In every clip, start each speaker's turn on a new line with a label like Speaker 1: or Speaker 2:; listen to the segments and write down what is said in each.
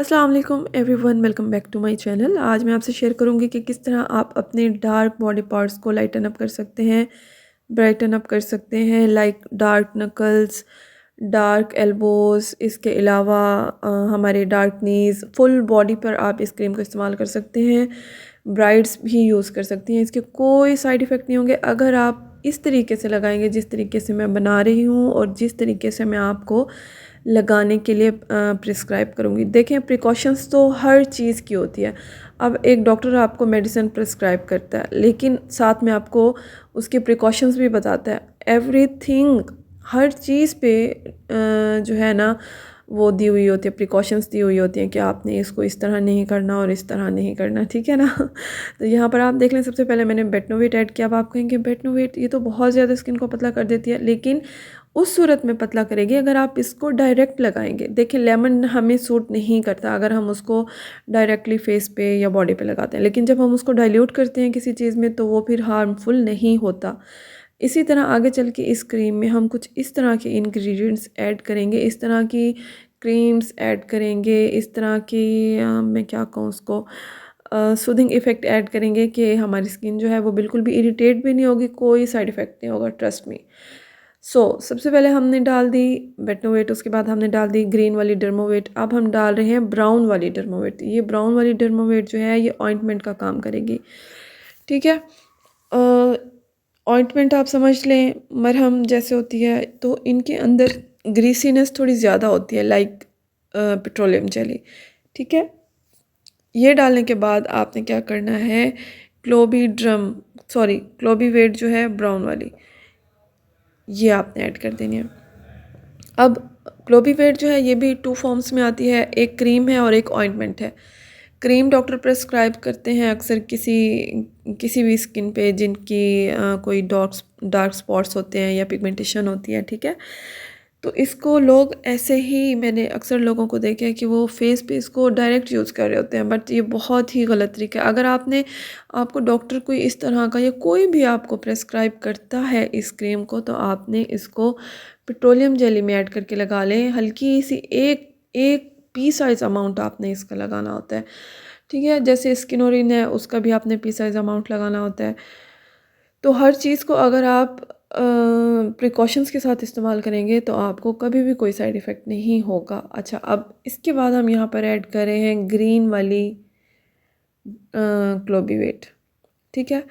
Speaker 1: अस्सलाम वालेकुम everyone, welcome back to my channel. आज मैं आपसे शेयर करूंगी कि किस तरह आप अपने डार्क बॉडी पार्ट्स को लाइटन अप कर सकते हैं, ब्राइटन अप कर सकते हैं, like dark knuckles, dark elbows. इसके अलावा हमारे डार्क नीज़, फुल बॉडी पर आप इस क्रीम का इस्तेमाल कर सकते हैं। ब्राइड्स भी यूज़ कर सकती हैं। इसके कोई साइड इफ़ेक्ट नहीं होंगे अगर आप इस तरीके से लगाएंगे जिस तरीके से मैं बना रही हूँ और जिस तरीके से मैं आपको लगाने के लिए प्रिस्क्राइब करूँगी। देखें, प्रिकॉशंस तो हर चीज़ की होती है। अब एक डॉक्टर आपको मेडिसिन प्रिस्क्राइब करता है लेकिन साथ में आपको उसके प्रिकॉशंस भी बताता है। एवरीथिंग, हर चीज़ पे जो है ना वो दी हुई होती है, प्रिकॉशंस दी हुई होती हैं कि आपने इसको इस तरह नहीं करना और इस तरह नहीं करना, ठीक है ना। तो यहाँ पर आप देख लें, सबसे पहले मैंने बेटनोवेट ऐड किया। अब आप कहेंगे बेटनोवेट ये तो बहुत ज़्यादा स्किन को पतला कर देती है, लेकिन उस सूरत में पतला करेगी अगर आप इसको डायरेक्ट लगाएंगे। देखिए, लेमन हमें सूट नहीं करता अगर हम उसको डायरेक्टली फेस पे या बॉडी पे लगाते हैं, लेकिन जब हम उसको डाइल्यूट करते हैं किसी चीज़ में तो वो फिर हार्मफुल नहीं होता। इसी तरह आगे चल के इस क्रीम में हम कुछ इस तरह के इंग्रेडिएंट्स ऐड करेंगे, इस तरह की क्रीम्स ऐड करेंगे, इस तरह की मैं क्या कहूँ उसको, सूदिंग इफ़ेक्ट ऐड करेंगे कि हमारी स्किन जो है वो बिल्कुल भी इरिटेट भी नहीं होगी, कोई साइड इफ़ेक्ट नहीं होगा, ट्रस्ट मी। सबसे पहले हमने डाल दी बेटनोवेट, उसके बाद हमने डाल दी ग्रीन वाली डर्मोवेट। अब हम डाल रहे हैं ब्राउन वाली डर्मोवेट। ये ब्राउन वाली डर्मोवेट जो है ये ऑइंटमेंट का काम करेगी, ठीक है। ऑइंटमेंट आप समझ लें मरहम जैसे होती है, तो इनके अंदर ग्रीसीनेस थोड़ी ज़्यादा होती है, लाइक पेट्रोलियम जेली, ठीक है। ये डालने के बाद आपने क्या करना है, क्लोबीवेट जो है ब्राउन वाली, ये आपने ऐड कर देनी है। अब क्लोबीवेट जो है ये भी टू फॉर्म्स में आती है, एक क्रीम है और एक ऑइंटमेंट है। क्रीम डॉक्टर प्रेस्क्राइब करते हैं अक्सर किसी किसी भी स्किन पे जिनकी कोई डार्क स्पॉट्स होते हैं या पिगमेंटेशन होती है, ठीक है। तो इसको लोग ऐसे ही, मैंने अक्सर लोगों को देखा है कि वो फेस पे इसको डायरेक्ट यूज़ कर रहे होते हैं, बट ये बहुत ही गलत तरीका है। अगर आपको डॉक्टर कोई इस तरह का या कोई भी आपको प्रेस्क्राइब करता है इस क्रीम को, तो आपने इसको पेट्रोलियम जेली में ऐड करके लगा लें। हल्की सी एक एक पी साइज़ अमाउंट आपने इसका लगाना होता है, ठीक है। जैसे स्किनोरिन है उसका भी आपने पी साइज़ अमाउंट लगाना होता है। तो हर चीज़ को अगर आप प्रिकॉशंस के साथ इस्तेमाल करेंगे तो आपको कभी भी कोई साइड इफ़ेक्ट नहीं होगा। अच्छा, अब इसके बाद हम यहाँ पर ऐड कर रहे हैं ग्रीन वाली क्लोबीवेट, ठीक है।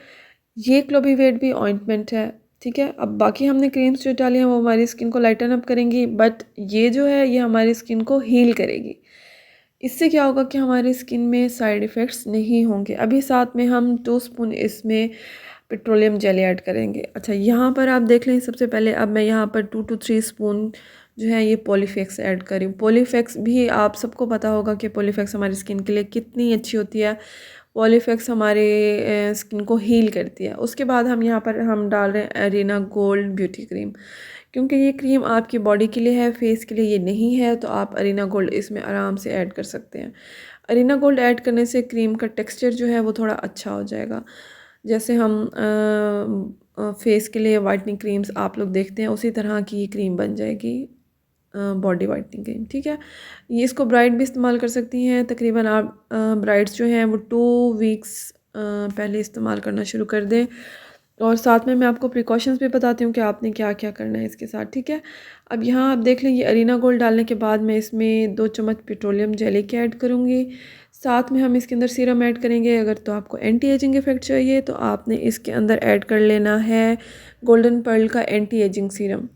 Speaker 1: ये क्लोबीवेट भी ऑइंटमेंट है, ठीक है। अब बाकी हमने क्रीम्स जो डाली हैं वो हमारी स्किन को लाइटन अप करेंगी, बट ये जो है ये हमारी स्किन को हील करेगी। इससे क्या होगा कि हमारी स्किन में साइड इफ़ेक्ट्स नहीं होंगे। अभी साथ में हम 2 स्पून इसमें पेट्रोलियम जेली ऐड करेंगे। अच्छा, यहाँ पर आप देख लें, सबसे पहले अब मैं यहाँ पर 2 to 3 स्पून जो है ये पॉलीफेक्स ऐड कर रही हूँ। पॉलीफेक्स भी आप सबको पता होगा कि पॉलीफेक्स हमारी स्किन के लिए कितनी अच्छी होती है। पॉलीफेक्स हमारे स्किन को हील करती है। उसके बाद हम यहाँ पर हम डाल रहे हैं एरिना गोल्ड ब्यूटी क्रीम, क्योंकि ये क्रीम आपकी बॉडी के लिए है, फेस के लिए ये नहीं है, तो आप अरीना गोल्ड इसमें आराम से ऐड कर सकते हैं। अरीना गोल्ड ऐड करने से क्रीम का टेक्सचर जो है वो थोड़ा अच्छा हो जाएगा। जैसे हम फेस के लिए वाइटनिंग क्रीम्स आप लोग देखते हैं, उसी तरह की ये क्रीम बन जाएगी, बॉडी वाइटनिंग क्रीम, ठीक है। ये इसको ब्राइड भी इस्तेमाल कर सकती हैं। तकरीबन आप ब्राइड्स जो हैं वो 2 वीक्स पहले इस्तेमाल करना शुरू कर दें। और साथ में मैं आपको प्रिकॉशंस भी बताती हूँ कि आपने क्या क्या करना है इसके साथ, ठीक है। अब यहाँ आप देख लें, ये अरीना गोल्ड डालने के बाद मैं इसमें 2 चम्मच पेट्रोलियम जेली के ऐड करूँगी। साथ में हम इसके अंदर सीरम ऐड करेंगे। अगर तो आपको एंटी एजिंग इफ़ेक्ट चाहिए तो आपने इसके अंदर ऐड कर लेना है गोल्डन पर्ल का एंटी एजिंग सीरम।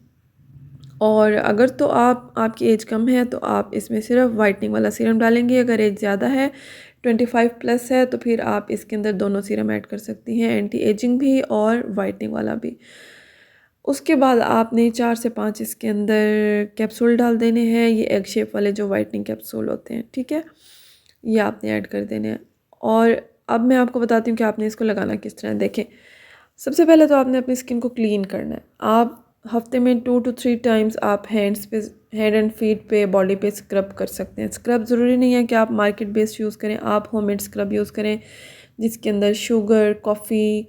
Speaker 1: और अगर तो आपकी एज कम है तो आप इसमें सिर्फ वाइटनिंग वाला सीरम डालेंगे। अगर एज ज़्यादा है, 25 प्लस है, तो फिर आप इसके अंदर दोनों सीरम ऐड कर सकती हैं, एंटी एजिंग भी और वाइटनिंग वाला भी। उसके बाद आपने 4 से 5 इसके अंदर कैप्सूल डाल देने हैं, ये एग शेप वाले जो वाइटनिंग कैप्सूल होते हैं, ठीक है। ये आपने ऐड कर देने हैं। और अब मैं आपको बताती हूँ कि आपने इसको लगाना किस तरह है। देखें, सबसे पहले तो आपने अपनी स्किन को क्लीन करना है। आप हफ्ते में 2 to 3 टाइम्स आप हैंड एंड फीट पे, बॉडी पे स्क्रब कर सकते हैं। स्क्रब ज़रूरी नहीं है कि आप मार्केट बेस्ड यूज़ करें, आप होममेड स्क्रब यूज़ करें जिसके अंदर शुगर, कॉफ़ी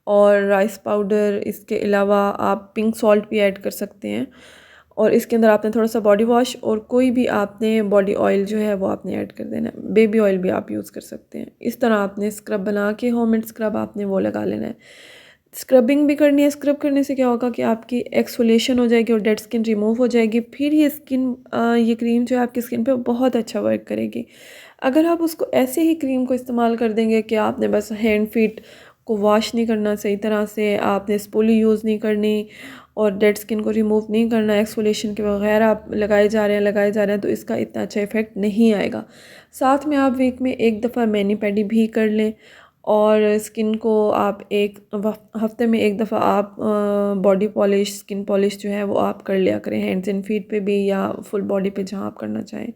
Speaker 1: और राइस पाउडर, इसके अलावा आप पिंक सॉल्ट भी ऐड कर सकते हैं। और इसके अंदर आपने थोड़ा सा बॉडी वॉश और कोई भी आपने बॉडी ऑयल जो है वो आपने ऐड कर देना है। बेबी ऑयल भी आप यूज़ कर सकते हैं। इस तरह आपने स्क्रब बना के होममेड स्क्रब आपने वो लगा लेना है। स्क्रबिंग भी करनी है। स्क्रब करने से क्या होगा कि आपकी एक्सफोलिएशन हो जाएगी और डेड स्किन रिमूव हो जाएगी। फिर ये क्रीम जो है आपकी स्किन पे बहुत अच्छा वर्क करेगी। अगर आप उसको ऐसे ही क्रीम को इस्तेमाल कर देंगे कि आपने बस हैंड फीट को वॉश नहीं करना सही तरह से, आपने स्पूली यूज़ नहीं करनी और डेड स्किन को रिमूव नहीं करना, एक्सफोलिएशन के बगैर आप लगाए जा रहे हैं तो इसका इतना अच्छा इफ़ेक्ट नहीं आएगा। साथ में आप वीक में एक दफ़ा मैनी पेडी भी कर लें और स्किन को आप हफ्ते में एक दफ़ा आप बॉडी पॉलिश, स्किन पॉलिश जो है वो आप कर लिया करें, हैंड्स एंड फीट पे भी या फुल बॉडी पे जहाँ आप करना चाहें।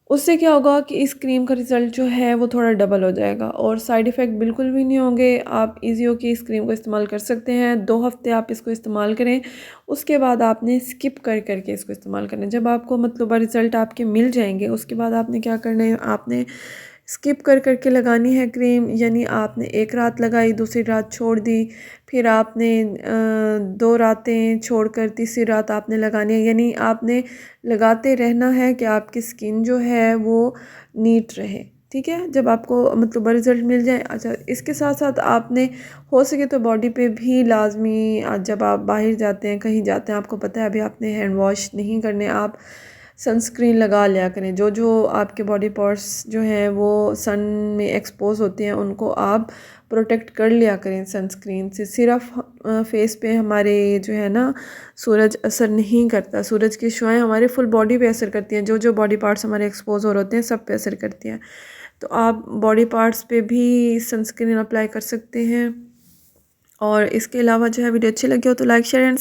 Speaker 1: उससे क्या होगा कि इस क्रीम का रिज़ल्ट जो है वो थोड़ा डबल हो जाएगा और साइड इफ़ेक्ट बिल्कुल भी नहीं होंगे। आप ईज़ी हो कि इस क्रीम को इस्तेमाल कर सकते हैं। 2 हफ़्ते आप इसको इस्तेमाल करें, उसके बाद आपने स्किप कर के इसको इस्तेमाल करना है। जब आपको मतलूबा रिज़ल्ट आपके मिल जाएंगे उसके बाद आपने क्या करना है, आपने स्किप कर के लगानी है क्रीम। यानी आपने एक रात लगाई, दूसरी रात छोड़ दी, फिर आपने 2 रातें छोड़कर तीसरी रात आपने लगानी है। यानी आपने लगाते रहना है कि आपकी स्किन जो है वो नीट रहे। ठीक है, जब आपको मतलब रिज़ल्ट मिल जाए। अच्छा, इसके साथ साथ आपने हो सके तो बॉडी पे भी लाजमी जब आप बाहर जाते हैं, कहीं जाते हैं, आपको पता है अभी आपने हैंड वॉश नहीं करने, आप सनस्क्रीन लगा लिया करें। जो जो आपके बॉडी पार्ट्स जो हैं वो सन में एक्सपोज होते हैं उनको आप प्रोटेक्ट कर लिया करें सनस्क्रीन से। सिर्फ फेस पे हमारे जो है ना सूरज असर नहीं करता, सूरज की शुआएं हमारे फुल बॉडी पे असर करती हैं। जो जो बॉडी पार्ट्स हमारे एक्सपोज हो रहे होते हैं सब पे असर करती हैं। तो आप बॉडी पार्ट्स पे भी सनस्क्रीन अप्लाई कर सकते हैं। और इसके अलावा जो है वीडियो अच्छी लगी हो तो लाइक शेयर एंड